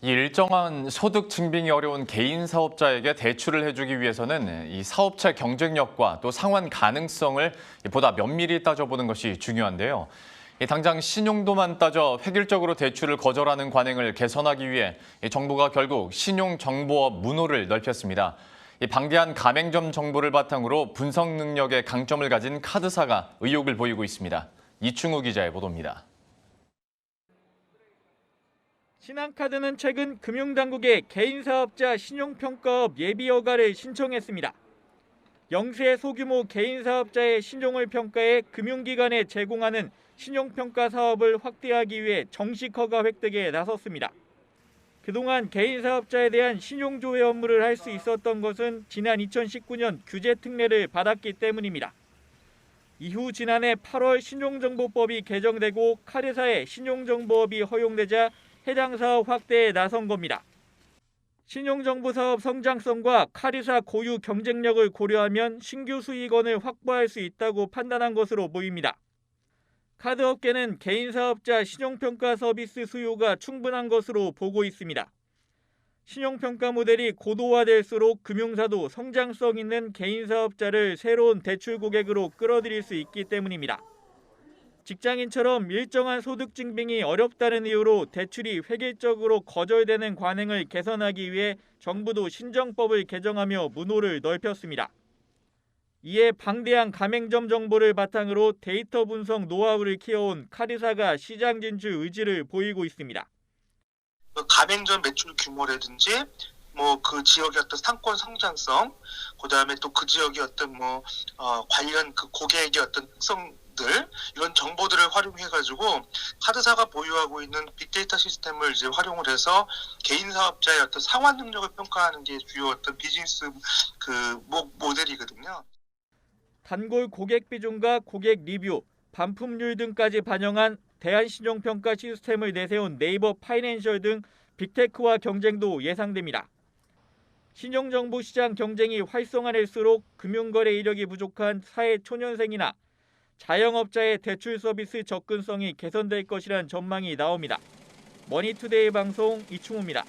이 일정한 소득 증빙이 어려운 개인 사업자에게 대출을 해주기 위해서는 이 사업체 경쟁력과 또 상환 가능성을 보다 면밀히 따져보는 것이 중요한데요. 당장 신용도만 따져 획일적으로 대출을 거절하는 관행을 개선하기 위해 정부가 결국 신용정보업 문호를 넓혔습니다. 방대한 가맹점 정보를 바탕으로 분석 능력의 강점을 가진 카드사가 의욕을 보이고 있습니다. 이충우 기자의 보도입니다. 신한카드는 최근 금융당국에 개인사업자 신용평가업 예비허가를 신청했습니다. 영세 소규모 개인사업자의 신용을 평가해 금융기관에 제공하는 신용평가 사업을 확대하기 위해 정식 허가 획득에 나섰습니다. 그동안 개인사업자에 대한 신용조회 업무를 할 수 있었던 것은 지난 2019년 규제 특례를 받았기 때문입니다. 이후 지난해 8월 신용정보법이 개정되고 카드사의 신용정보업이 허용되자 해당 사업 확대에 나선 겁니다. 신용정보 사업 성장성과 카드사 고유 경쟁력을 고려하면 신규 수익원을 확보할 수 있다고 판단한 것으로 보입니다. 카드업계는 개인사업자 신용평가 서비스 수요가 충분한 것으로 보고 있습니다. 신용평가 모델이 고도화될수록 금융사도 성장성 있는 개인사업자를 새로운 대출 고객으로 끌어들일 수 있기 때문입니다. 직장인처럼 일정한 소득 증빙이 어렵다는 이유로 대출이 획일적으로 거절되는 관행을 개선하기 위해 정부도 신정법을 개정하며 문호를 넓혔습니다. 이에 방대한 가맹점 정보를 바탕으로 데이터 분석 노하우를 키워온 카드사가 시장 진출 의지를 보이고 있습니다. 가맹점 매출 규모라든지 그 지역의 어떤 상권 성장성, 그다음에 또 그 지역의 어떤 관련 그 고객의 어떤 특성들, 이런 정보들을 활용해가지고 카드사가 보유하고 있는 빅데이터 시스템을 이제 활용을 해서 개인 사업자의 어떤 상환 능력을 평가하는 게 주요 어떤 비즈니스 모델이거든요. 단골 고객 비중과 고객 리뷰, 반품률 등까지 반영한 대한신용평가 시스템을 내세운 네이버 파이낸셜 등 빅테크와 경쟁도 예상됩니다. 신용정보 시장 경쟁이 활성화될수록 금융거래 이력이 부족한 사회 초년생이나 자영업자의 대출 서비스 접근성이 개선될 것이란 전망이 나옵니다. 머니투데이 방송 이충우입니다.